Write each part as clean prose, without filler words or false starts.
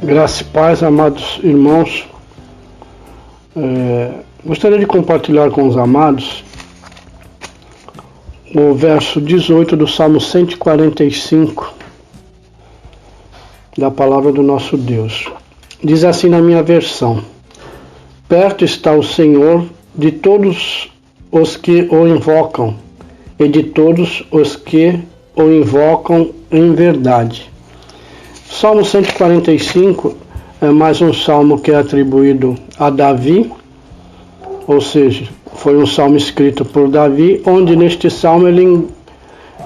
Graça e paz, amados irmãos. Gostaria de compartilhar com os amados o verso 18 do Salmo 145 da palavra do nosso Deus. Diz assim na minha versão: perto está o Senhor de todos os que o invocam e de todos os que o invocam em verdade. Salmo 145 é mais um salmo que é atribuído a Davi, ou seja, foi um salmo escrito por Davi, onde neste salmo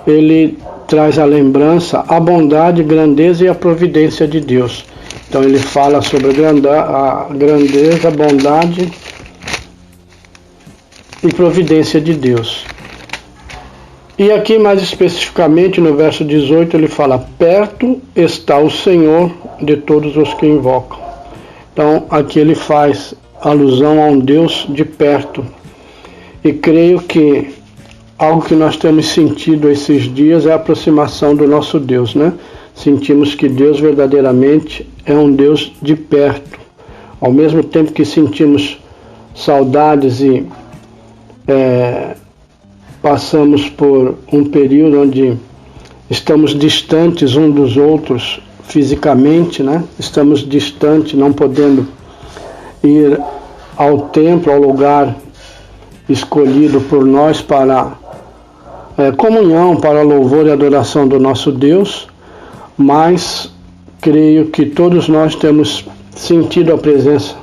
ele traz a lembrança, a bondade, grandeza e a providência de Deus. Então ele fala sobre a grandeza, a bondade e providência de Deus. E aqui mais especificamente no verso 18 ele fala: perto está o Senhor de todos os que invocam. Então aqui ele faz alusão a um Deus de perto. E creio que algo que nós temos sentido esses dias é a aproximação do nosso Deus, né? Sentimos que Deus verdadeiramente é um Deus de perto. Ao mesmo tempo que sentimos saudades e passamos por um período onde estamos distantes uns dos outros fisicamente, né? Estamos distantes, não podendo ir ao templo, ao lugar escolhido por nós para comunhão, para louvor e adoração do nosso Deus, mas creio que todos nós temos sentido a presença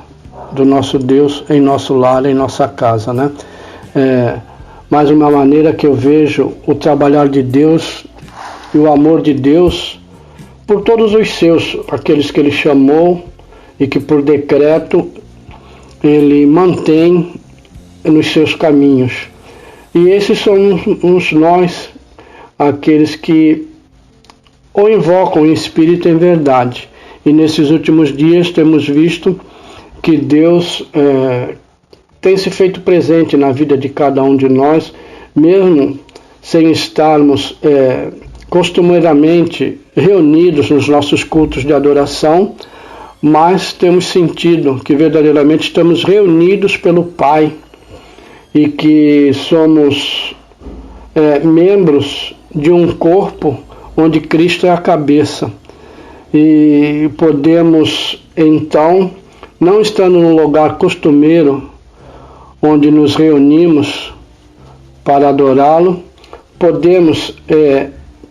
do nosso Deus em nosso lar, em nossa casa, né? Mais uma maneira que eu vejo o trabalhar de Deus e o amor de Deus por todos os seus, aqueles que Ele chamou e que por decreto Ele mantém nos seus caminhos. E esses somos nós, aqueles que o invocam em espírito e em verdade. E nesses últimos dias temos visto que Deus tem se feito presente na vida de cada um de nós, mesmo sem estarmos costumeiramente reunidos nos nossos cultos de adoração, mas temos sentido que verdadeiramente estamos reunidos pelo Pai e que somos membros de um corpo onde Cristo é a cabeça. E podemos então, não estando num lugar costumeiro, onde nos reunimos para adorá-lo, podemos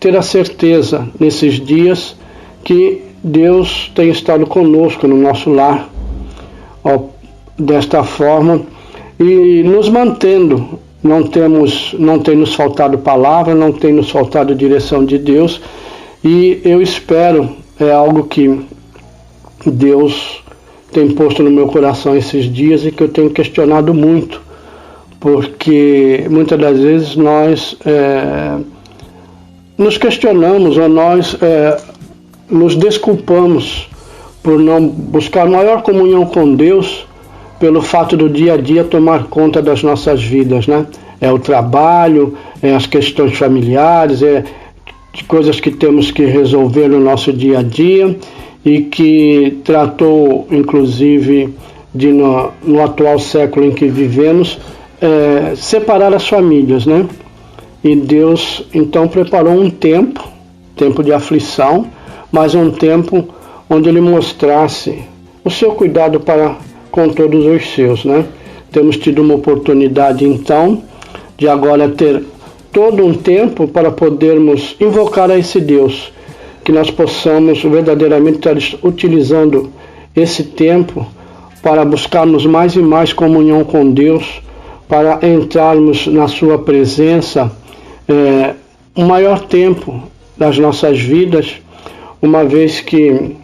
ter a certeza nesses dias que Deus tem estado conosco no nosso lar, desta forma, e nos mantendo. Não tem nos faltado palavra, não tem nos faltado direção de Deus, e eu espero, é algo que Deus tem posto no meu coração esses dias e que eu tenho questionado muito, porque muitas das vezes nós nos questionamos ou nós nos desculpamos por não buscar maior comunhão com Deus pelo fato do dia a dia tomar conta das nossas vidas, né? É o trabalho, é as questões familiares, é coisas que temos que resolver no nosso dia a dia, e que tratou, inclusive, de no atual século em que vivemos, separar as famílias, né? E Deus, então, preparou um tempo de aflição, mas um tempo onde Ele mostrasse o seu cuidado para com todos os seus, né? Temos tido uma oportunidade, então, de agora ter todo um tempo para podermos invocar a esse Deus, que nós possamos verdadeiramente estar utilizando esse tempo para buscarmos mais e mais comunhão com Deus, para entrarmos na sua presença um maior tempo das nossas vidas, uma vez que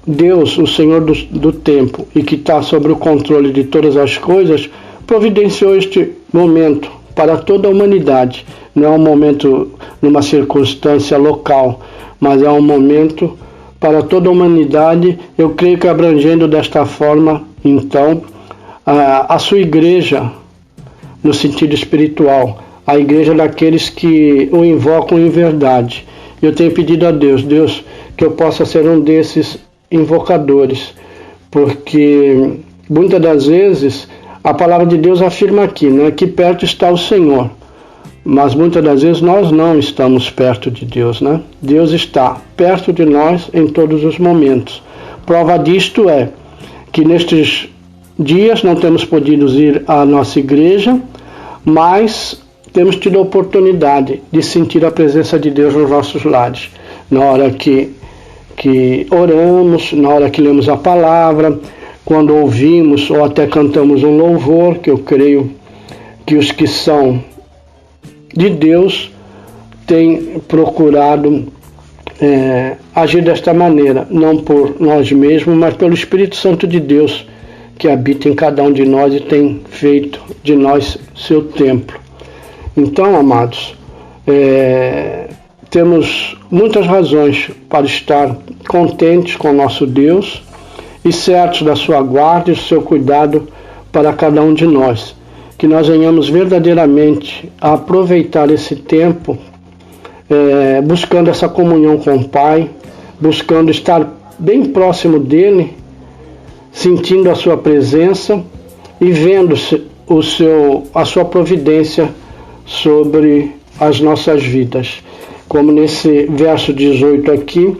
Deus, o Senhor do tempo, e que está sobre o controle de todas as coisas, providenciou este momento para toda a humanidade. Não é um momento numa circunstância local, mas é um momento para toda a humanidade, eu creio que abrangendo desta forma, então, a sua igreja, no sentido espiritual, a igreja daqueles que o invocam em verdade. Eu tenho pedido a Deus, que eu possa ser um desses invocadores, porque muitas das vezes a palavra de Deus afirma aqui, né, que perto está o Senhor, mas muitas das vezes nós não estamos perto de Deus, né? Deus está perto de nós em todos os momentos. Prova disto é que nestes dias não temos podido ir à nossa igreja, mas temos tido a oportunidade de sentir a presença de Deus nos nossos lares, na hora que oramos, na hora que lemos a palavra, quando ouvimos ou até cantamos um louvor, que eu creio que os que são de Deus têm procurado agir desta maneira, não por nós mesmos, mas pelo Espírito Santo de Deus que habita em cada um de nós e tem feito de nós seu templo. Então, amados, temos muitas razões para estar contentes com nosso Deus e certos da sua guarda e do seu cuidado para cada um de nós. Que nós venhamos verdadeiramente a aproveitar esse tempo buscando essa comunhão com o Pai, buscando estar bem próximo dele, sentindo a sua presença e vendo a sua providência sobre as nossas vidas. Como nesse verso 18 aqui,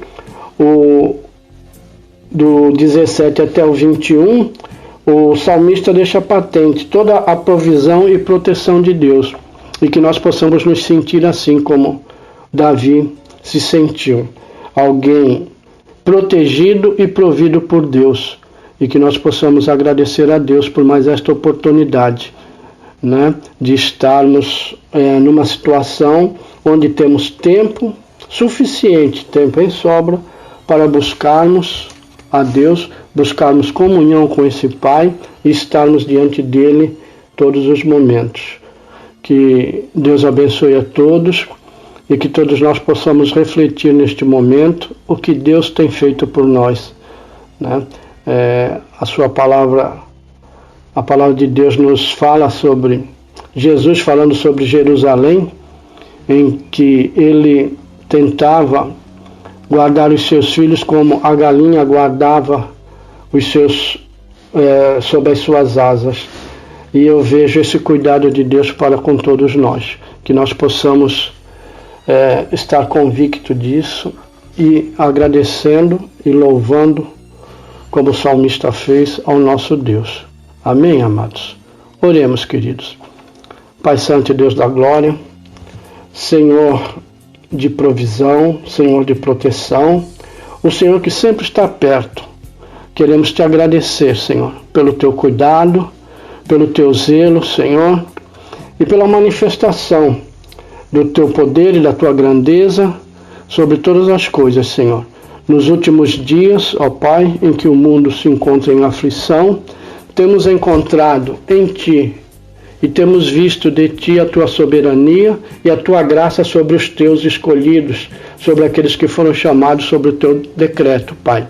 do 17 até o 21, o salmista deixa patente toda a provisão e proteção de Deus, e que nós possamos nos sentir assim como Davi se sentiu, alguém protegido e provido por Deus, e que nós possamos agradecer a Deus por mais esta oportunidade, né, de estarmos numa situação onde temos tempo suficiente, tempo em sobra, para buscarmos a Deus, buscarmos comunhão com esse Pai e estarmos diante dele todos os momentos. Que Deus abençoe a todos e que todos nós possamos refletir neste momento o que Deus tem feito por nós, né? A sua palavra, a palavra de Deus nos fala sobre Jesus falando sobre Jerusalém, em que ele tentava guardar os seus filhos como a galinha guardava os seus sob as suas asas. E eu vejo esse cuidado de Deus para com todos nós, que nós possamos estar convicto disso e agradecendo e louvando, como o salmista fez, ao nosso Deus. Amém, amados? Oremos, queridos. Pai Santo e Deus da glória, Senhor de provisão, Senhor de proteção, o Senhor que sempre está perto. Queremos te agradecer, Senhor, pelo teu cuidado, pelo teu zelo, Senhor, e pela manifestação do teu poder e da tua grandeza sobre todas as coisas, Senhor. Nos últimos dias, ó Pai, em que o mundo se encontra em aflição, temos encontrado em Ti e temos visto de Ti a Tua soberania e a Tua graça sobre os Teus escolhidos, sobre aqueles que foram chamados sobre o Teu decreto, Pai.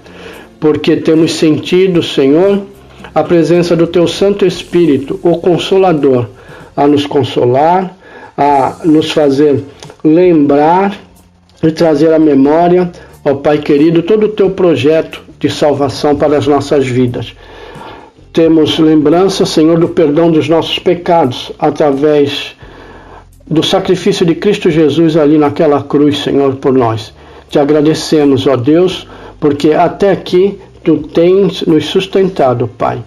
Porque temos sentido, Senhor, a presença do Teu Santo Espírito, o Consolador, a nos consolar, a nos fazer lembrar e trazer à memória, ó Pai querido, todo o Teu projeto de salvação para as nossas vidas. Temos lembrança, Senhor, do perdão dos nossos pecados, através do sacrifício de Cristo Jesus ali naquela cruz, Senhor, por nós. Te agradecemos, ó Deus, porque até aqui Tu tens nos sustentado, Pai.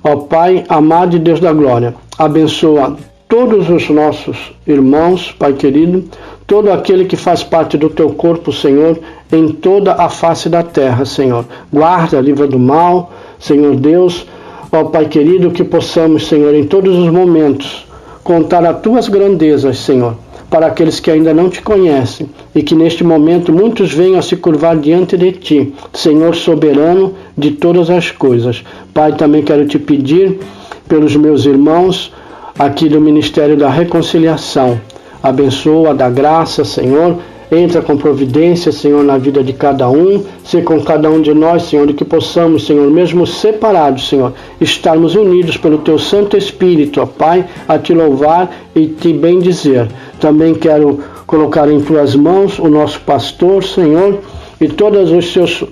Ó Pai, amado e Deus da glória, abençoa todos os nossos irmãos, Pai querido, todo aquele que faz parte do Teu corpo, Senhor, em toda a face da terra, Senhor. Guarda, livra do mal, Senhor Deus. Ó Pai querido, que possamos, Senhor, em todos os momentos, contar as Tuas grandezas, Senhor, para aqueles que ainda não Te conhecem, e que neste momento muitos venham a se curvar diante de Ti, Senhor soberano de todas as coisas. Pai, também quero Te pedir pelos meus irmãos aqui do Ministério da Reconciliação. Abençoa, dá graça, Senhor. Entra com providência, Senhor, na vida de cada um, ser com cada um de nós, Senhor, e que possamos, Senhor, mesmo separados, Senhor, estarmos unidos pelo Teu Santo Espírito, ó Pai, a Te louvar e Te bendizer. Também quero colocar em Tuas mãos o nosso pastor, Senhor, e todos os seus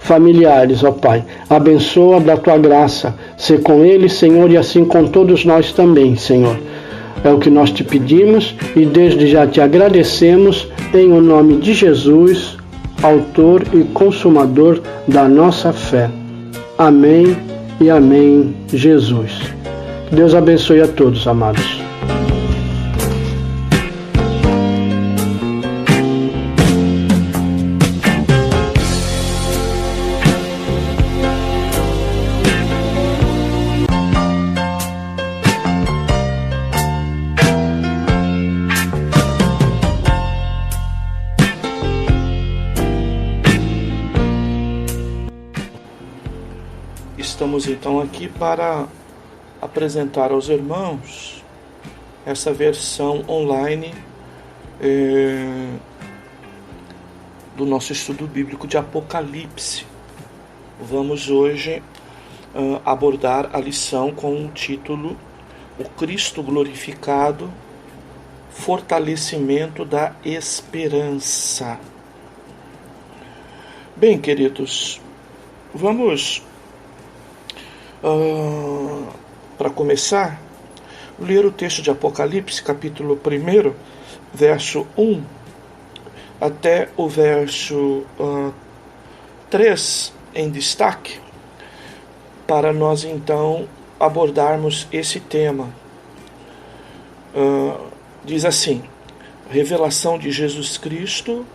familiares, ó Pai. Abençoa da tua graça. Sê com eles, Senhor, e assim com todos nós também, Senhor. É o que nós te pedimos e desde já te agradecemos em o nome de Jesus, autor e consumador da nossa fé. Amém e amém, Jesus. Deus abençoe a todos, amados. Estamos então aqui para apresentar aos irmãos essa versão online do nosso estudo bíblico de Apocalipse. Vamos hoje abordar a lição com o título O Cristo Glorificado, Fortalecimento da Esperança. Bem, queridos, vamos para começar, ler o texto de Apocalipse, capítulo 1, verso 1 até o verso 3 em destaque, para nós então abordarmos esse tema. Diz assim: revelação de Jesus Cristo,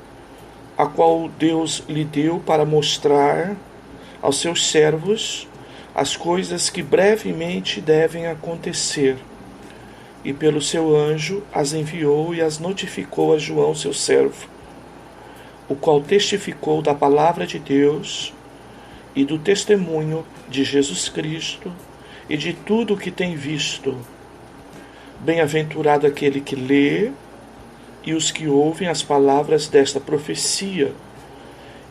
a qual Deus lhe deu para mostrar aos seus servos as coisas que brevemente devem acontecer, e pelo seu anjo as enviou e as notificou a João, seu servo, o qual testificou da palavra de Deus e do testemunho de Jesus Cristo e de tudo o que tem visto. Bem-aventurado aquele que lê e os que ouvem as palavras desta profecia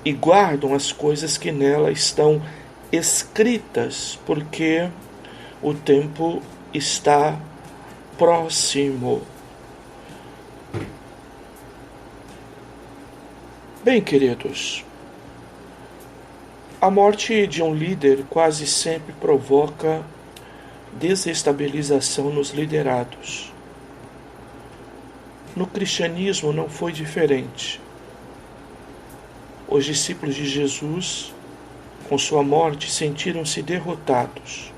e guardam as coisas que nela estão escritas, porque o tempo está próximo. Bem, queridos, a morte de um líder quase sempre provoca desestabilização nos liderados. No cristianismo não foi diferente. Os discípulos de Jesus, com sua morte, sentiram-se derrotados.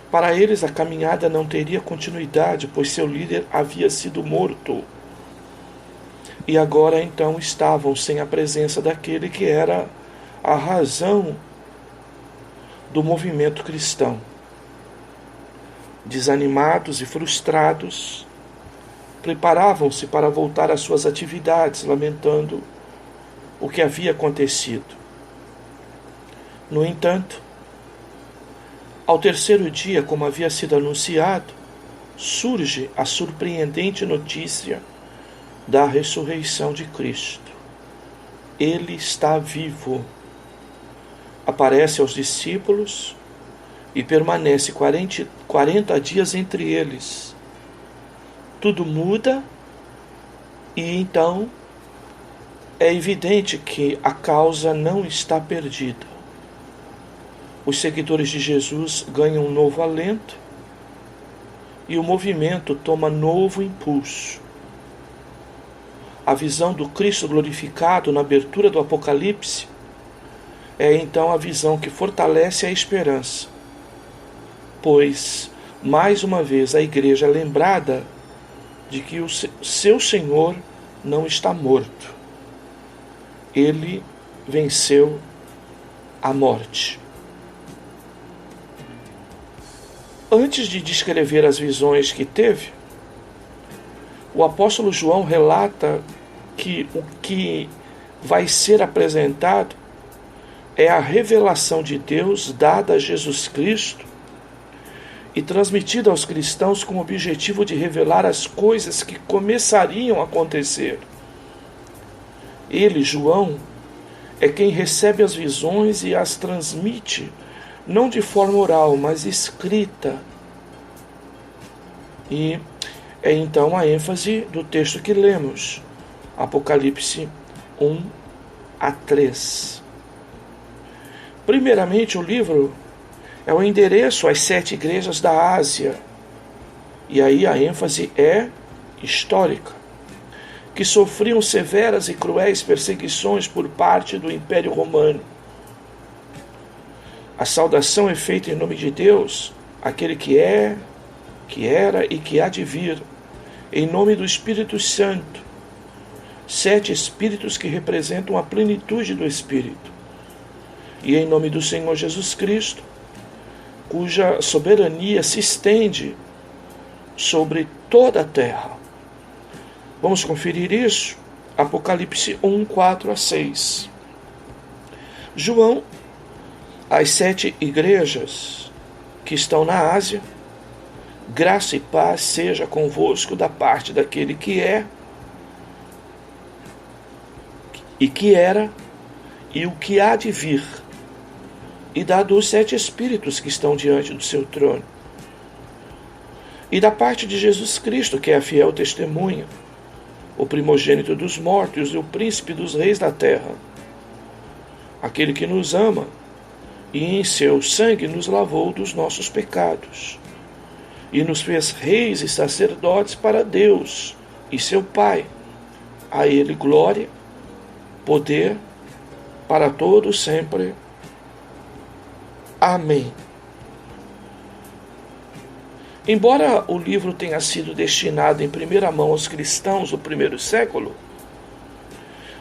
Para eles, a caminhada não teria continuidade, pois seu líder havia sido morto. E agora, então, estavam sem a presença daquele que era a razão do movimento cristão. Desanimados e frustrados, preparavam-se para voltar às suas atividades, lamentando o que havia acontecido. No entanto, ao terceiro dia, como havia sido anunciado, surge a surpreendente notícia da ressurreição de Cristo. Ele está vivo. Aparece aos discípulos e permanece 40 dias entre eles. Tudo muda e então é evidente que a causa não está perdida. Os seguidores de Jesus ganham um novo alento e o movimento toma novo impulso. A visão do Cristo glorificado na abertura do Apocalipse é então a visão que fortalece a esperança, pois, mais uma vez, a igreja é lembrada de que o seu Senhor não está morto. Ele venceu a morte. Antes de descrever as visões que teve, o apóstolo João relata que o que vai ser apresentado é a revelação de Deus dada a Jesus Cristo e transmitida aos cristãos com o objetivo de revelar as coisas que começariam a acontecer. Ele, João, é quem recebe as visões e as transmite, não de forma oral, mas escrita. E é então a ênfase do texto que lemos, Apocalipse 1 a 3. Primeiramente, o livro é um endereço às 7 igrejas da Ásia. E aí a ênfase é histórica, que sofriam severas e cruéis perseguições por parte do Império Romano. A saudação é feita em nome de Deus, aquele que é, que era e que há de vir, em nome do Espírito Santo, 7 Espíritos que representam a plenitude do Espírito, e em nome do Senhor Jesus Cristo, cuja soberania se estende sobre toda a terra. Vamos conferir isso? Apocalipse 1, 4 a 6. João, às 7 igrejas que estão na Ásia, graça e paz seja convosco da parte daquele que é, e que era, e o que há de vir, e da dos 7 Espíritos que estão diante do seu trono, e da parte de Jesus Cristo, que é a fiel testemunha, o primogênito dos mortos e o príncipe dos reis da terra, aquele que nos ama e em seu sangue nos lavou dos nossos pecados, e nos fez reis e sacerdotes para Deus e seu Pai. A ele glória, poder, para todos sempre. Amém. Embora o livro tenha sido destinado em primeira mão aos cristãos do primeiro século,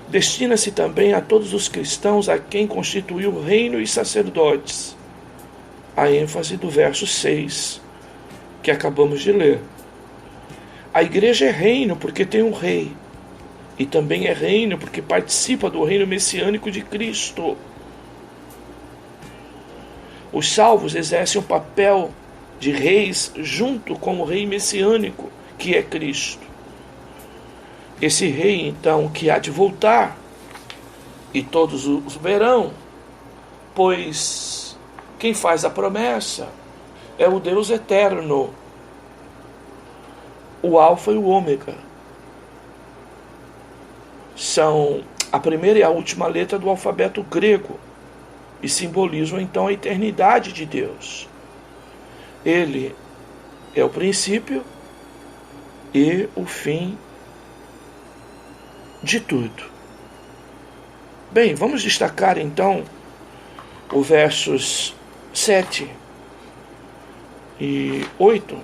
destina-se também a todos os cristãos a quem constituiu reino e sacerdotes. A ênfase do verso 6, que acabamos de ler. A igreja é reino porque tem um rei, e também é reino porque participa do reino messiânico de Cristo. Os salvos exercem um papel de reis junto com o rei messiânico, que é Cristo. Esse rei, então, que há de voltar, e todos o verão, pois quem faz a promessa é o Deus eterno, o Alfa e o Ômega. São a primeira e a última letra do alfabeto grego e simbolizam então a eternidade de Deus. Ele é o princípio e o fim de tudo. Bem, vamos destacar então os versos 7 e 8.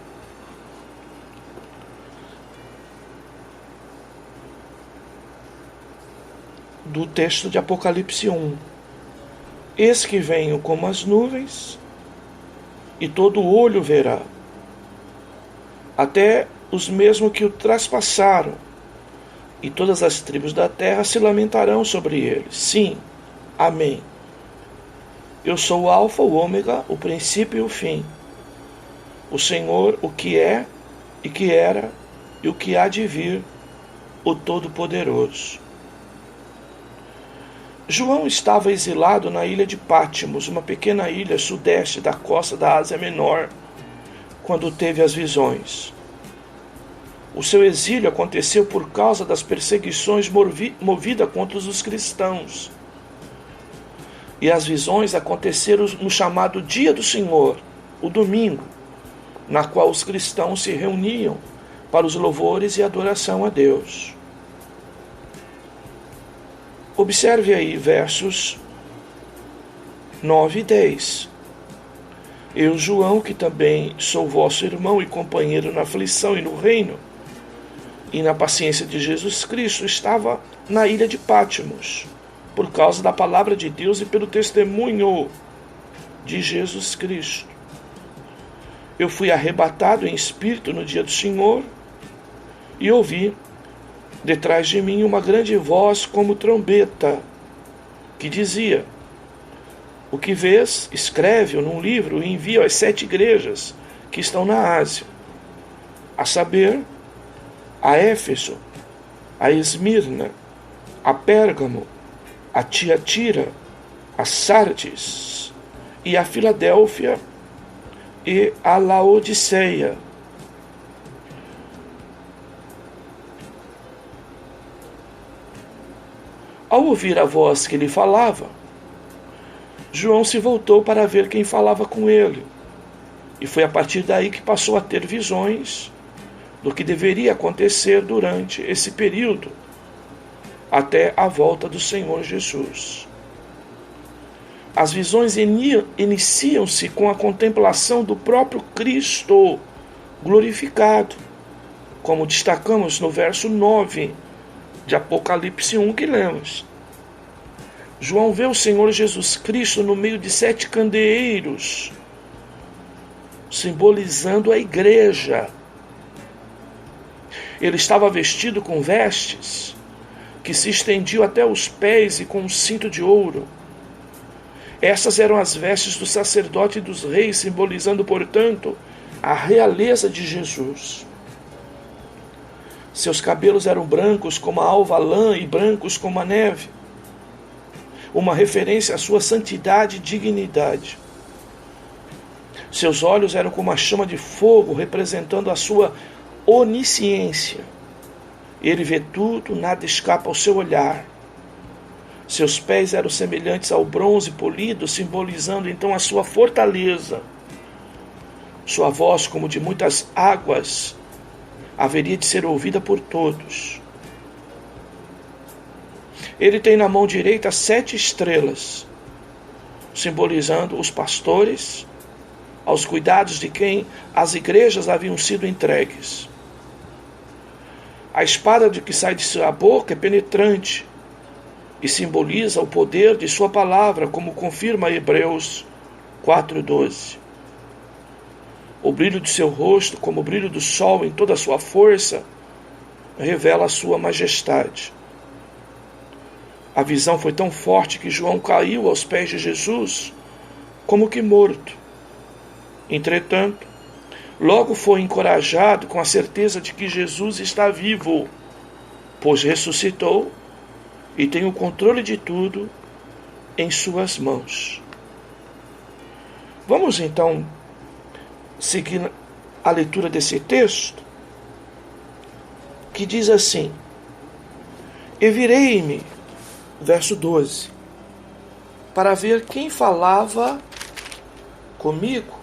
Do texto de Apocalipse 1. Eis que venho como as nuvens, e todo olho verá, até os mesmos que o traspassaram, e todas as tribos da terra se lamentarão sobre ele. Sim, amém. Eu sou o Alfa, o Ômega, o princípio e o fim, o Senhor, o que é, e que era, e o que há de vir, o Todo-Poderoso. João estava exilado na ilha de Patmos, uma pequena ilha sudeste da costa da Ásia Menor, quando teve as visões. O seu exílio aconteceu por causa das perseguições movidas contra os cristãos. E as visões aconteceram no chamado Dia do Senhor, o domingo, na qual os cristãos se reuniam para os louvores e adoração a Deus. Observe aí versos 9 e 10. Eu, João, que também sou vosso irmão e companheiro na aflição e no reino, e na paciência de Jesus Cristo, estava na ilha de Patmos, por causa da palavra de Deus e pelo testemunho de Jesus Cristo. Eu fui arrebatado em espírito no dia do Senhor, e ouvi detrás de mim uma grande voz como trombeta, que dizia: o que vês, escreve-o num livro e envia às 7 igrejas que estão na Ásia, a saber, a Éfeso, a Esmirna, a Pérgamo, a Tiatira, a Sardes e a Filadélfia e a Laodiceia. Ao ouvir a voz que lhe falava, João se voltou para ver quem falava com ele. E foi a partir daí que passou a ter visões do que deveria acontecer durante esse período, até a volta do Senhor Jesus. As visões iniciam-se com a contemplação do próprio Cristo glorificado, como destacamos no verso 9 de Apocalipse 1 que lemos. João vê o Senhor Jesus Cristo no meio de 7 candeeiros, simbolizando a igreja. Ele estava vestido com vestes que se estendiam até os pés e com um cinto de ouro. Essas eram as vestes do sacerdote e dos reis, simbolizando, portanto, a realeza de Jesus. Seus cabelos eram brancos como a alva lã e brancos como a neve, uma referência à sua santidade e dignidade. Seus olhos eram como a chama de fogo, representando a sua onisciência. Ele vê tudo, nada escapa ao seu olhar. Seus pés eram semelhantes ao bronze polido, simbolizando então a sua fortaleza. Sua voz, como de muitas águas, haveria de ser ouvida por todos. Ele tem na mão direita 7 estrelas, simbolizando os pastores, aos cuidados de quem as igrejas haviam sido entregues. A espada de que sai de sua boca é penetrante e simboliza o poder de sua palavra, como confirma Hebreus 4:12. O brilho de seu rosto, como o brilho do sol em toda a sua força, revela a sua majestade. A visão foi tão forte que João caiu aos pés de Jesus, como que morto. Entretanto, logo foi encorajado com a certeza de que Jesus está vivo, pois ressuscitou e tem o controle de tudo em suas mãos. Vamos então seguir a leitura desse texto, que diz assim: E virei-me, verso 12, para ver quem falava comigo.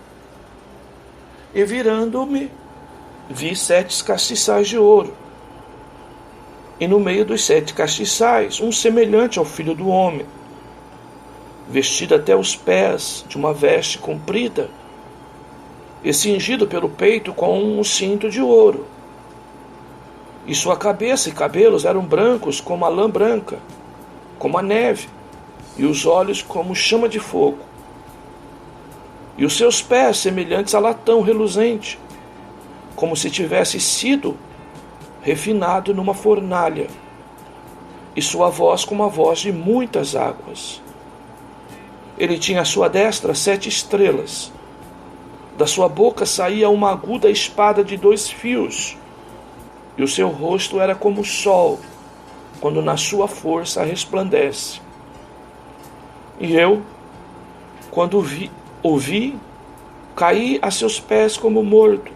E virando-me, vi 7 castiçais de ouro, e no meio dos 7 castiçais, um semelhante ao Filho do Homem, vestido até os pés de uma veste comprida, e cingido pelo peito com um cinto de ouro. E sua cabeça e cabelos eram brancos como a lã branca, como a neve, e os olhos como chama de fogo. E os seus pés semelhantes a latão reluzente, como se tivesse sido refinado numa fornalha, e sua voz como a voz de muitas águas. Ele tinha à sua destra 7 estrelas. Da sua boca saía uma aguda espada de 2 fios, e o seu rosto era como o sol, quando na sua força resplandece. E eu, quando ouvi, caí a seus pés como morto.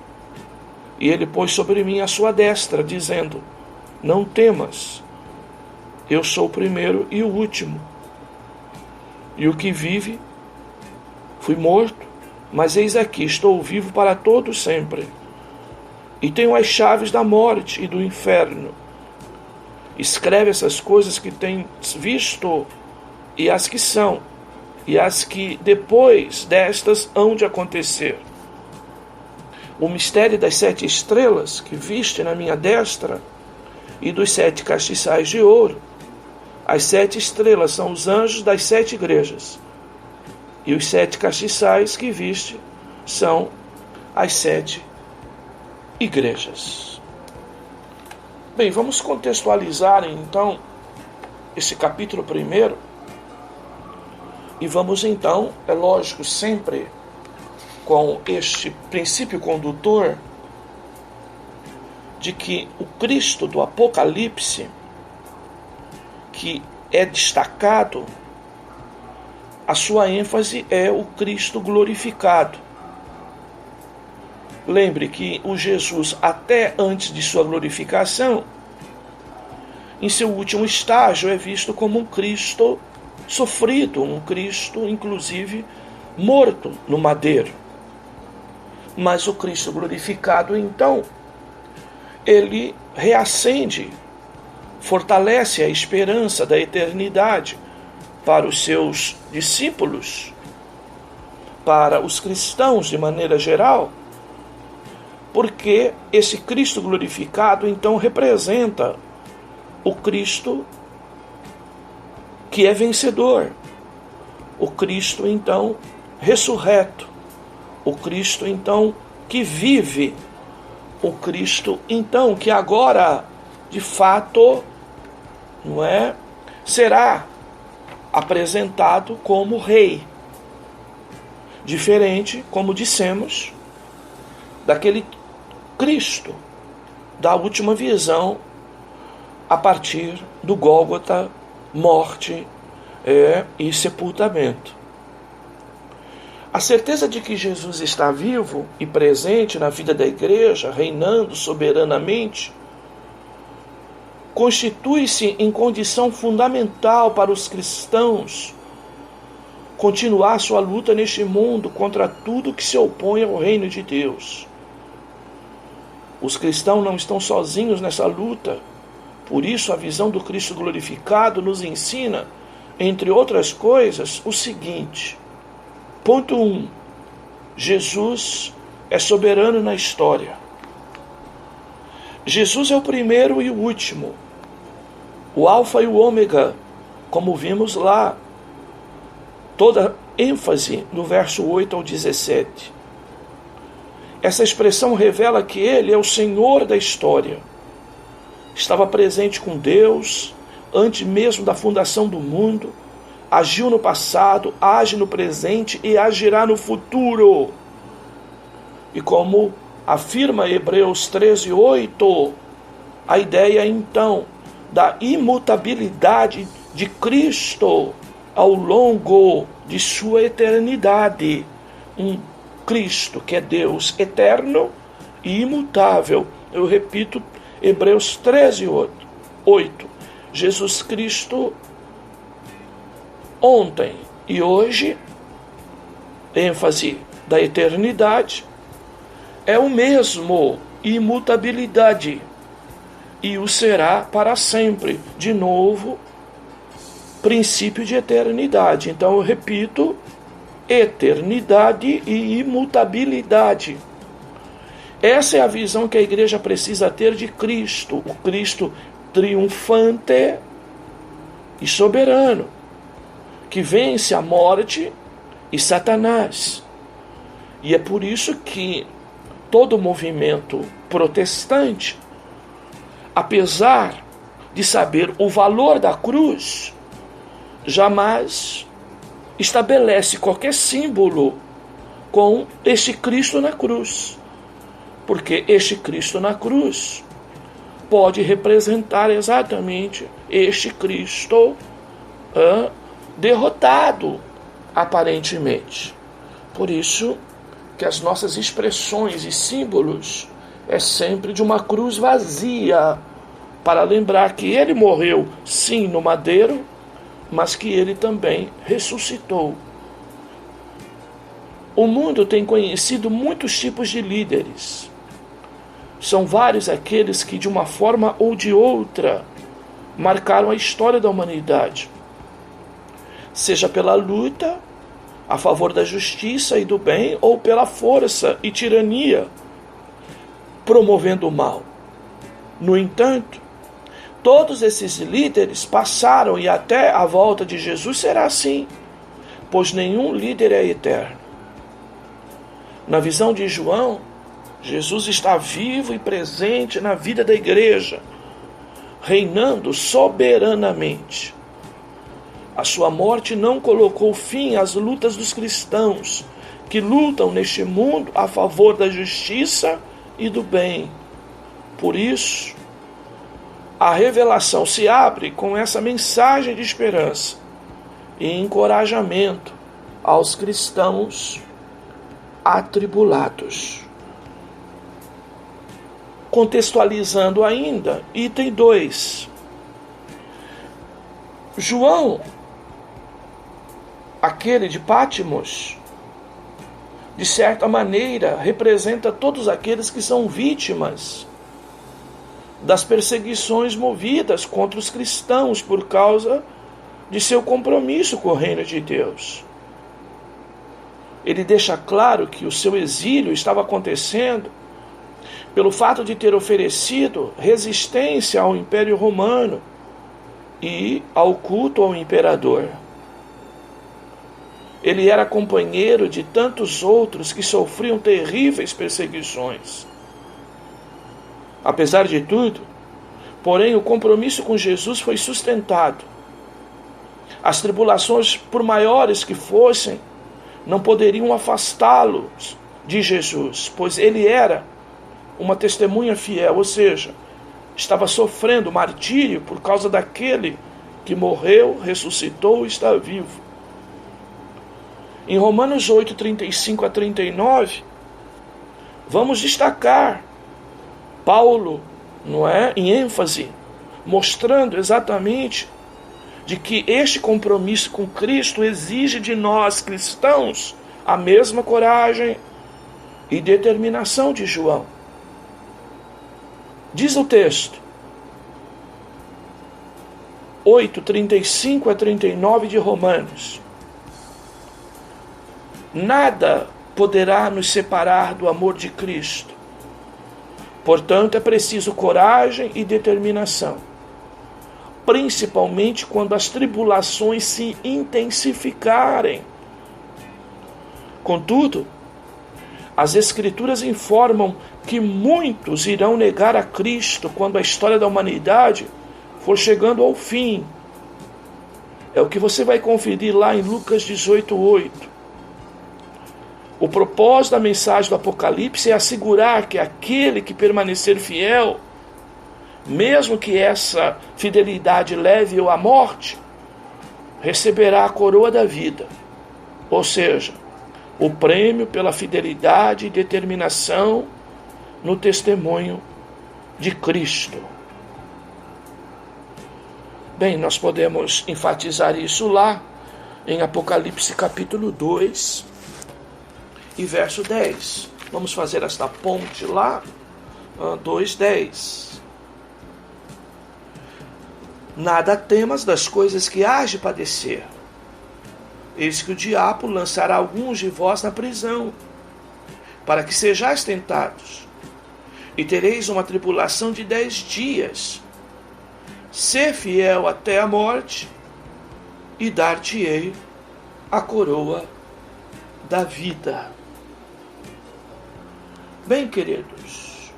E ele pôs sobre mim a sua destra, dizendo: Não temas, eu sou o primeiro e o último. E o que vive, fui morto, mas eis aqui, estou vivo para todo sempre. E tenho as chaves da morte e do inferno. Escreve essas coisas que tens visto, e as que são, e as que depois destas hão de acontecer. O mistério das 7 estrelas que viste na minha destra e dos 7 castiçais de ouro. As 7 estrelas são os anjos das 7 igrejas, e os 7 castiçais que viste são as 7 igrejas. Bem, vamos contextualizar então esse capítulo 1. E vamos então, é lógico, sempre com este princípio condutor de que o Cristo do Apocalipse, que é destacado, a sua ênfase é o Cristo glorificado. Lembre que o Jesus, até antes de sua glorificação, em seu último estágio, é visto como um Cristo sofrido, um Cristo, inclusive, morto no madeiro. Mas o Cristo glorificado, então, ele reacende, fortalece a esperança da eternidade para os seus discípulos, para os cristãos de maneira geral, porque esse Cristo glorificado, então, representa o Cristo que é vencedor, o Cristo, então, ressurreto, o Cristo, então, que vive, o Cristo, então, que agora, de fato, não é, será apresentado como rei. Diferente, como dissemos, daquele Cristo da última visão a partir do Gólgota, morte e sepultamento. A certeza de que Jesus está vivo e presente na vida da igreja, reinando soberanamente, constitui-se em condição fundamental para os cristãos continuar sua luta neste mundo contra tudo que se opõe ao reino de Deus. Os cristãos não estão sozinhos nessa luta. Por isso, a visão do Cristo glorificado nos ensina, entre outras coisas, o seguinte. Ponto 1. Jesus é soberano na história. Jesus é o primeiro e o último, o alfa e o ômega, como vimos lá, toda ênfase no verso 8 ao 17. Essa expressão revela que ele é o Senhor da história. Estava presente com Deus antes mesmo da fundação do mundo, agiu no passado, age no presente e agirá no futuro. E como afirma Hebreus 13:8, a ideia então da imutabilidade de Cristo ao longo de sua eternidade. Um Cristo que é Deus eterno e imutável. Eu repito, Hebreus 13:8. Jesus Cristo ontem e hoje, ênfase da eternidade, é o mesmo, imutabilidade, e o será para sempre. De novo, princípio de eternidade. Então eu repito, eternidade e imutabilidade. Essa é a visão que a igreja precisa ter de Cristo, o Cristo triunfante e soberano, que vence a morte e Satanás. E é por isso que todo movimento protestante, apesar de saber o valor da cruz, jamais estabelece qualquer símbolo com este Cristo na cruz. Porque este Cristo na cruz pode representar exatamente este Cristo derrotado, aparentemente. Por isso que as nossas expressões e símbolos é sempre de uma cruz vazia, para lembrar que ele morreu, sim, no madeiro, mas que ele também ressuscitou. O mundo tem conhecido muitos tipos de líderes. São vários aqueles que, de uma forma ou de outra, marcaram a história da humanidade. Seja pela luta a favor da justiça e do bem, ou pela força e tirania, promovendo o mal. No entanto, todos esses líderes passaram, e até a volta de Jesus será assim, pois nenhum líder é eterno. Na visão de João, Jesus está vivo e presente na vida da igreja, reinando soberanamente. A sua morte não colocou fim às lutas dos cristãos, que lutam neste mundo a favor da justiça e do bem. Por isso, a revelação se abre com essa mensagem de esperança e encorajamento aos cristãos atribulados. Contextualizando ainda, item 2. João aquele de Pátimos, de certa maneira, representa todos aqueles que são vítimas das perseguições movidas contra os cristãos por causa de seu compromisso com o reino de Deus. Ele deixa claro que o seu exílio estava acontecendo pelo fato de ter oferecido resistência ao Império Romano e ao culto ao imperador. Ele era companheiro de tantos outros que sofriam terríveis perseguições. Apesar de tudo, porém, o compromisso com Jesus foi sustentado. As tribulações, por maiores que fossem, não poderiam afastá-los de Jesus, pois ele era uma testemunha fiel, ou seja, estava sofrendo martírio por causa daquele que morreu, ressuscitou e está vivo. Em Romanos 8, 35 a 39, vamos destacar Paulo, não é, em ênfase, mostrando exatamente de que este compromisso com Cristo exige de nós, cristãos, a mesma coragem e determinação de João. Diz o texto, 8, 35 a 39 de Romanos: nada poderá nos separar do amor de Cristo. Portanto, é preciso coragem e determinação, principalmente quando as tribulações se intensificarem. Contudo, as Escrituras informam que muitos irão negar a Cristo quando a história da humanidade for chegando ao fim. É o que você vai conferir lá em Lucas 18:8. O propósito da mensagem do Apocalipse é assegurar que aquele que permanecer fiel, mesmo que essa fidelidade leve-o à morte, receberá a coroa da vida, ou seja, o prêmio pela fidelidade e determinação no testemunho de Cristo. Bem, nós podemos enfatizar isso lá em Apocalipse capítulo 2 e verso 10. Vamos fazer esta ponte lá, 2:10. Nada temas das coisas que hás de padecer. Eis que o diabo lançará alguns de vós na prisão, para que sejais tentados, e tereis uma tribulação de 10 dias. Sê fiel até a morte, e dar-te-ei a coroa da vida. Bem, queridos,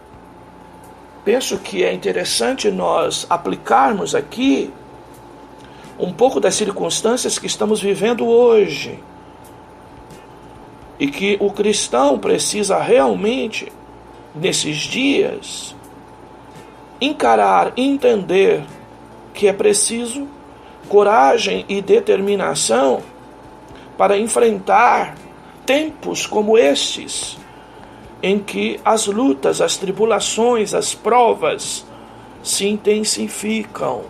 penso que é interessante nós aplicarmos aqui um pouco das circunstâncias que estamos vivendo hoje e que o cristão precisa realmente, nesses dias, encarar, entender que é preciso coragem e determinação para enfrentar tempos como estes, em que as lutas, as tribulações, as provas se intensificam.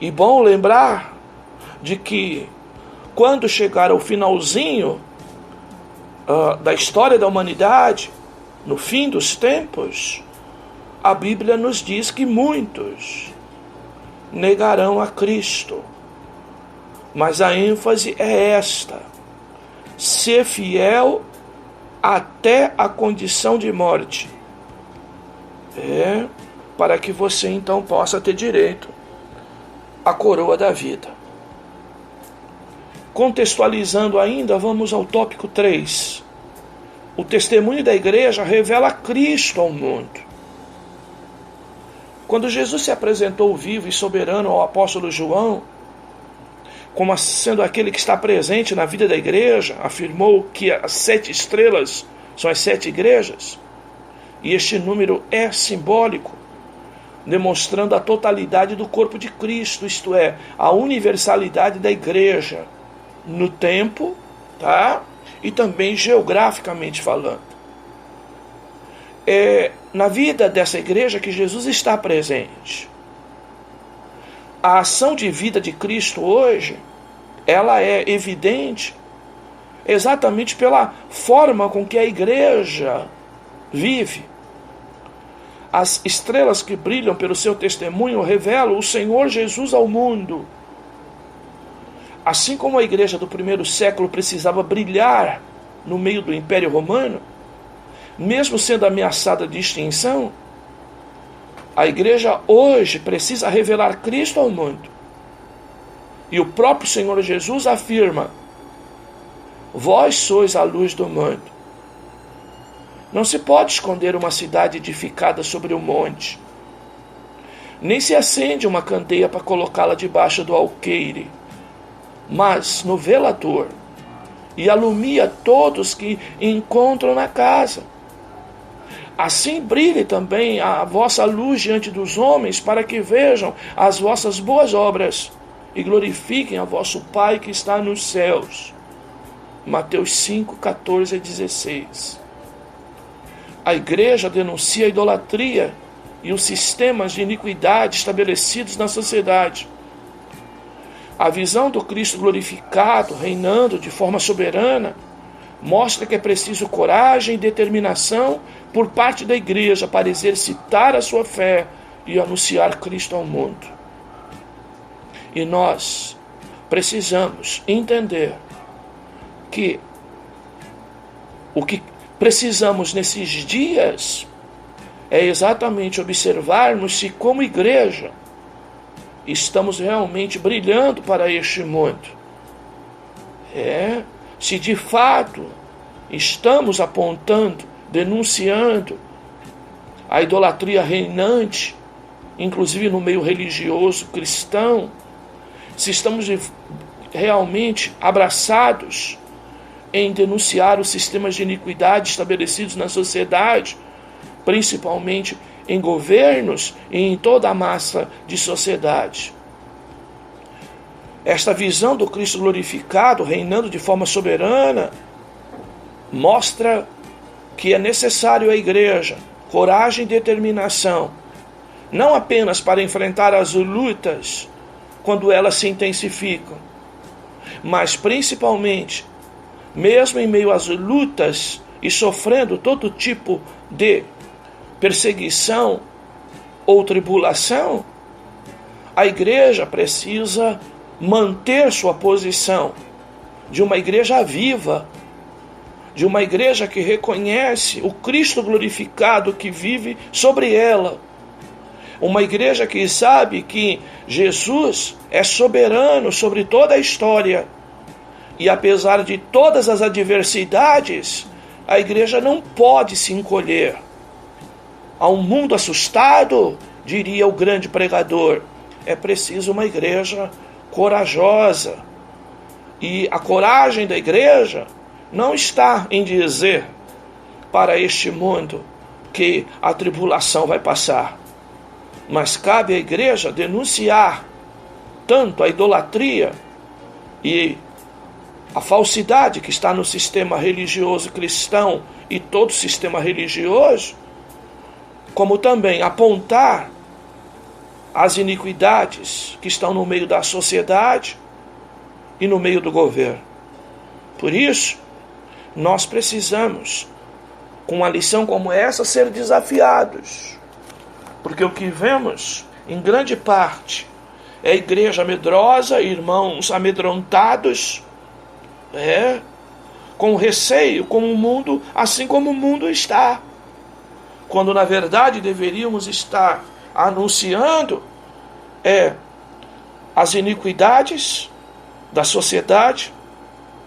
E bom lembrar de que quando chegar ao finalzinho da história da humanidade, no fim dos tempos, a Bíblia nos diz que muitos negarão a Cristo. Mas a ênfase é esta: ser fiel até a condição de morte. Para que você então possa ter direito à coroa da vida. Contextualizando ainda, vamos ao tópico 3. O testemunho da igreja revela Cristo ao mundo. Quando Jesus se apresentou vivo e soberano ao apóstolo João, como sendo aquele que está presente na vida da igreja, afirmou que as 7 estrelas são as 7 igrejas, e este número é simbólico, demonstrando a totalidade do corpo de Cristo, isto é, a universalidade da igreja, no tempo, tá? E também geograficamente falando. É na vida dessa igreja que Jesus está presente. A ação de vida de Cristo hoje ela é evidente exatamente pela forma com que a igreja vive. As estrelas que brilham pelo seu testemunho revelam o Senhor Jesus ao mundo. Assim como a igreja do primeiro século precisava brilhar no meio do Império Romano, mesmo sendo ameaçada de extinção, a igreja hoje precisa revelar Cristo ao mundo. E o próprio Senhor Jesus afirma: vós sois a luz do mundo. Não se pode esconder uma cidade edificada sobre um monte, nem se acende uma candeia para colocá-la debaixo do alqueire, mas no velador, e alumia todos que encontram na casa. Assim brilhe também a vossa luz diante dos homens, para que vejam as vossas boas obras e glorifiquem a vosso Pai que está nos céus. Mateus 5, 14 a 16. A igreja denuncia a idolatria e os sistemas de iniquidade estabelecidos na sociedade. A visão do Cristo glorificado, reinando de forma soberana, mostra que é preciso coragem e determinação por parte da igreja para exercitar a sua fé e anunciar Cristo ao mundo. E nós precisamos entender que o que precisamos nesses dias é exatamente observarmos se, como igreja, estamos realmente brilhando para este mundo. Se de fato estamos apontando, denunciando a idolatria reinante, inclusive no meio religioso cristão, se estamos realmente abraçados em denunciar os sistemas de iniquidade estabelecidos na sociedade, principalmente em governos e em toda a massa de sociedade. Esta visão do Cristo glorificado, reinando de forma soberana, mostra que é necessário à igreja coragem e determinação, não apenas para enfrentar as lutas quando elas se intensificam, mas principalmente, mesmo em meio às lutas e sofrendo todo tipo de perseguição ou tribulação, a igreja precisa manter sua posição de uma igreja viva, de uma igreja que reconhece o Cristo glorificado que vive sobre ela, uma igreja que sabe que Jesus é soberano sobre toda a história. E apesar de todas as adversidades, a igreja não pode se encolher. A um mundo assustado, diria o grande pregador, é preciso uma igreja corajosa. E a coragem da igreja não está em dizer para este mundo que a tribulação vai passar, mas cabe à igreja denunciar tanto a idolatria e a falsidade que está no sistema religioso cristão e todo sistema religioso, como também apontar as iniquidades que estão no meio da sociedade e no meio do governo. Por isso, nós precisamos, com uma lição como essa, ser desafiados. Porque o que vemos, em grande parte, é a igreja medrosa, irmãos amedrontados, com receio, com o mundo, assim como o mundo está. Quando na verdade deveríamos estar anunciando as iniquidades da sociedade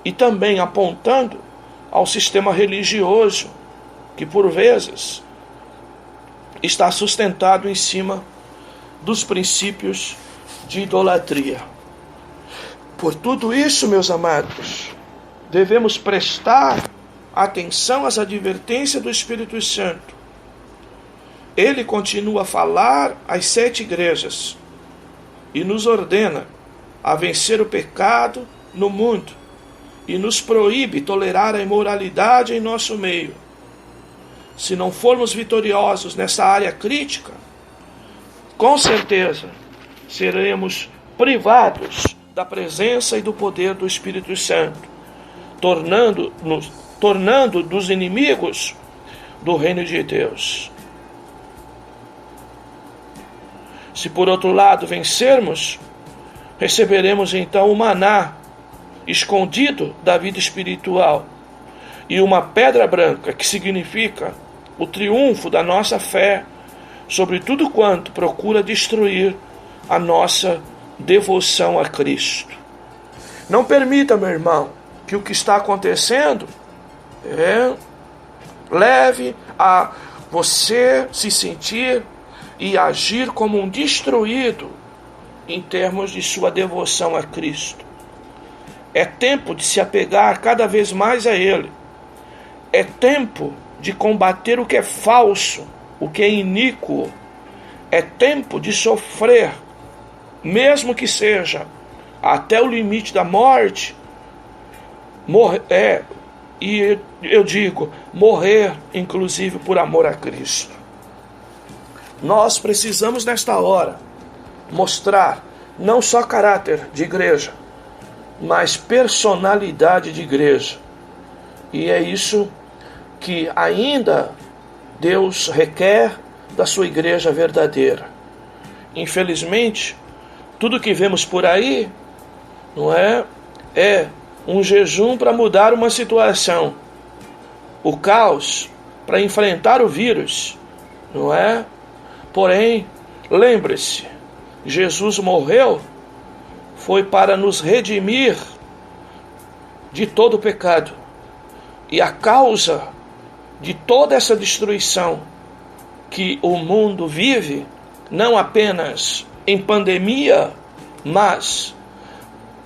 e também apontando ao sistema religioso que por vezes está sustentado em cima dos princípios de idolatria. Por tudo isso, meus amados, devemos prestar atenção às advertências do Espírito Santo. Ele continua a falar às 7 igrejas e nos ordena a vencer o pecado no mundo e nos proíbe tolerar a imoralidade em nosso meio. Se não formos vitoriosos nessa área crítica, com certeza seremos privados da presença e do poder do Espírito Santo, tornando dos inimigos do reino de Deus. Se por outro lado vencermos, receberemos então o maná escondido da vida espiritual e uma pedra branca, que significa o triunfo da nossa fé sobre tudo quanto procura destruir a nossa devoção a Cristo. Não permita, meu irmão, que o que está acontecendo leve a você se sentir e agir como um destruído em termos de sua devoção a Cristo. É tempo de se apegar cada vez mais a Ele. É tempo de combater o que é falso, o que é iníquo. É tempo de sofrer, mesmo que seja até o limite da morte. E eu digo, morrer inclusive por amor a Cristo. Nós precisamos nesta hora mostrar não só caráter de igreja, mas personalidade de igreja. E é isso que ainda Deus requer da sua igreja verdadeira. Infelizmente, tudo que vemos por aí não é um jejum para mudar uma situação, o caos para enfrentar o vírus, não é? Porém, lembre-se, Jesus morreu foi para nos redimir de todo o pecado. E a causa de toda essa destruição que o mundo vive, não apenas em pandemia, mas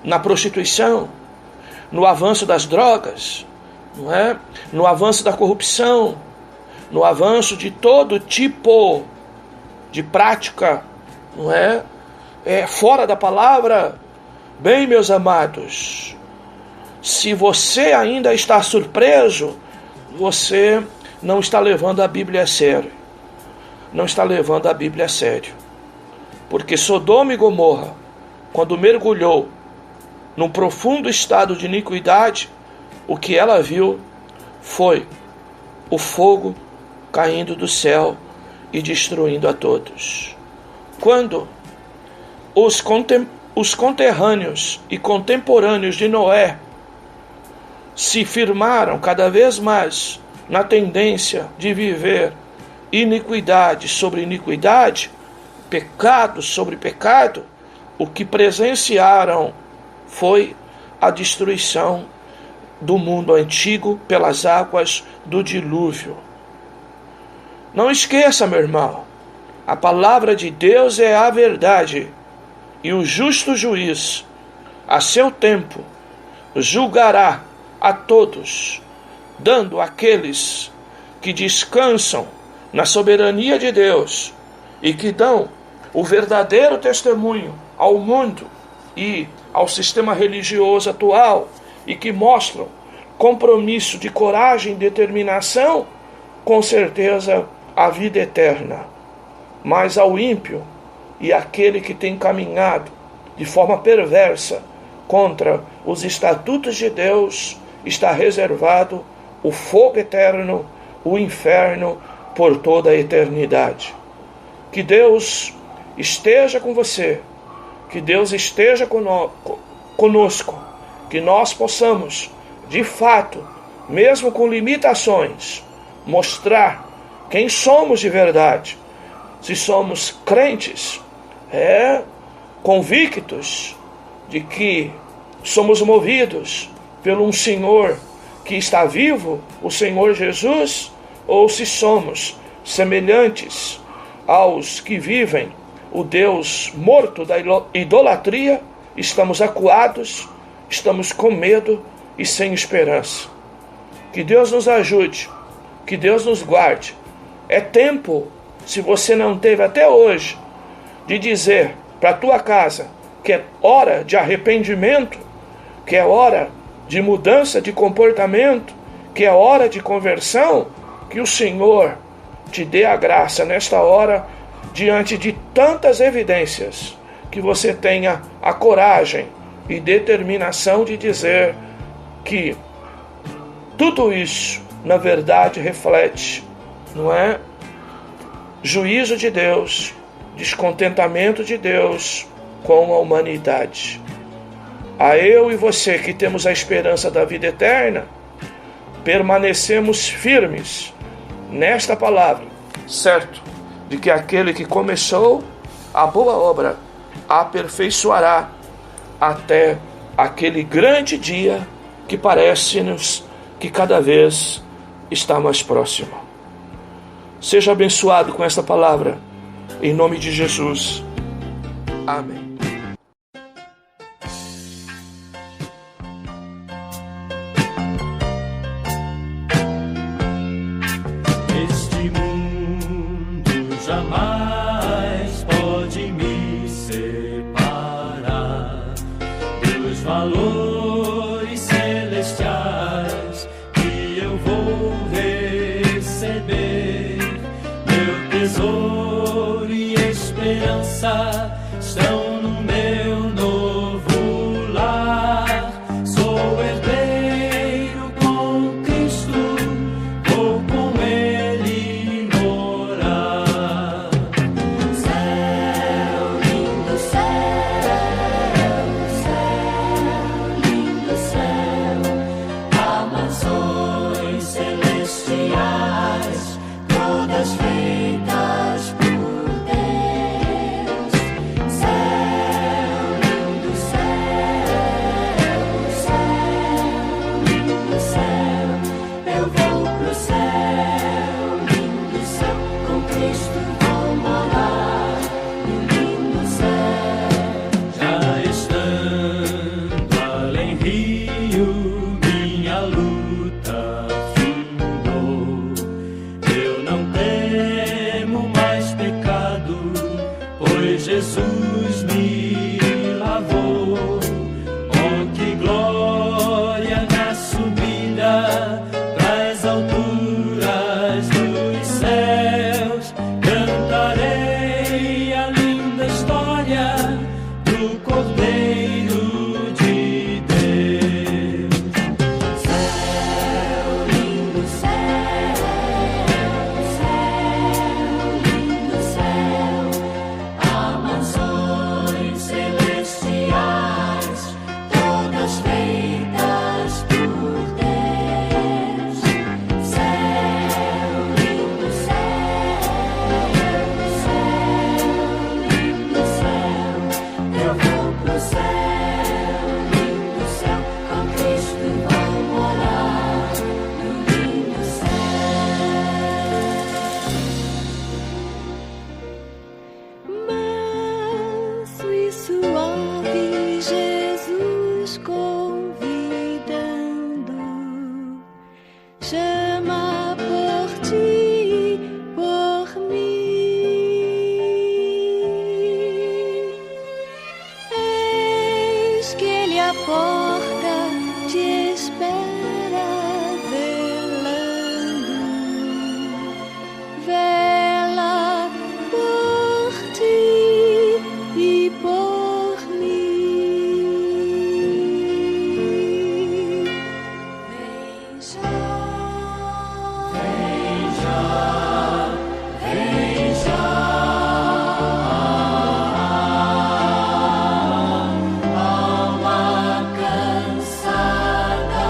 na prostituição, no avanço das drogas, não é? No avanço da corrupção, no avanço de todo tipo de prática, não é? Fora da palavra. Bem, meus amados, se você ainda está surpreso, você não está levando a Bíblia a sério. Não está levando a Bíblia a sério. Porque Sodoma e Gomorra, quando mergulhou num profundo estado de iniquidade, o que ela viu foi o fogo caindo do céu e destruindo a todos. Quando os conterrâneos e contemporâneos de Noé se firmaram cada vez mais na tendência de viver iniquidade sobre iniquidade, pecado sobre pecado, o que presenciaram foi a destruição do mundo antigo pelas águas do dilúvio. Não esqueça, meu irmão, a palavra de Deus é a verdade, e o justo juiz, a seu tempo, julgará a todos, dando àqueles que descansam na soberania de Deus e que dão o verdadeiro testemunho ao mundo e ao sistema religioso atual e que mostram compromisso de coragem e determinação, com certeza a vida eterna. Mas ao ímpio e àquele que tem caminhado de forma perversa contra os estatutos de Deus, está reservado o fogo eterno, o inferno por toda a eternidade. Que Deus esteja com você, que Deus esteja conosco, que nós possamos, de fato, mesmo com limitações, mostrar quem somos de verdade. Se somos crentes, convictos de que somos movidos pelo um Senhor que está vivo, o Senhor Jesus, ou se somos semelhantes aos que vivem o Deus morto da idolatria, estamos acuados, estamos com medo e sem esperança. Que Deus nos ajude, que Deus nos guarde. É tempo, se você não teve até hoje, de dizer para a tua casa que é hora de arrependimento, que é hora de mudança de comportamento, que é hora de conversão, que o Senhor te dê a graça nesta hora, diante de tantas evidências, que você tenha a coragem e determinação de dizer que tudo isso, na verdade, reflete, não é? Juízo de Deus, descontentamento de Deus com a humanidade. A eu e você que temos a esperança da vida eterna, permanecemos firmes nesta palavra, certo de que aquele que começou a boa obra aperfeiçoará até aquele grande dia que parece-nos que cada vez está mais próximo. Seja abençoado com esta palavra, em nome de Jesus. Amém. Este mundo jamais pode me separar dos valores celestiais que eu vou receber. Meu tesouro e esperança estão no meu novo lar. Sou herdeiro com Cristo, vou com Ele morar. Céu, lindo céu, lindo céu, há mansões celestiais, todas feitas por Deus. Céu, lindo céu, eu vou pro céu, lindo céu, com Cristo vou morar no lindo céu. Já estando além rio, minha luta findou. Eu não temo mais pecado, pois Jesus me lavou. Oh, que glória na subida pras alturas dos céus. Cantarei a linda história do Cordeiro de Deus. Céu, lindo céu, lindo céu, há mansões celestiais, todas feitas por Deus. Céu, lindo céu, eu vou pro céu, lindo céu, com Cristo vou morar no lindo céu. Manso e suave, Jesus convidando, chama por ti, por mim. Eis que Ele a porta te espera, velando, vela por ti e por mim. Vem já, alma cansada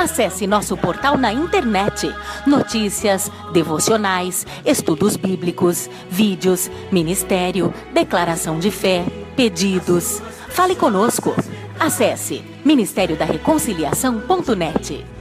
Acesse nosso portal na internet. Notícias, devocionais, estudos bíblicos, vídeos, ministério, declaração de fé, pedidos. Fale conosco. Acesse ministériodareconciliação.net.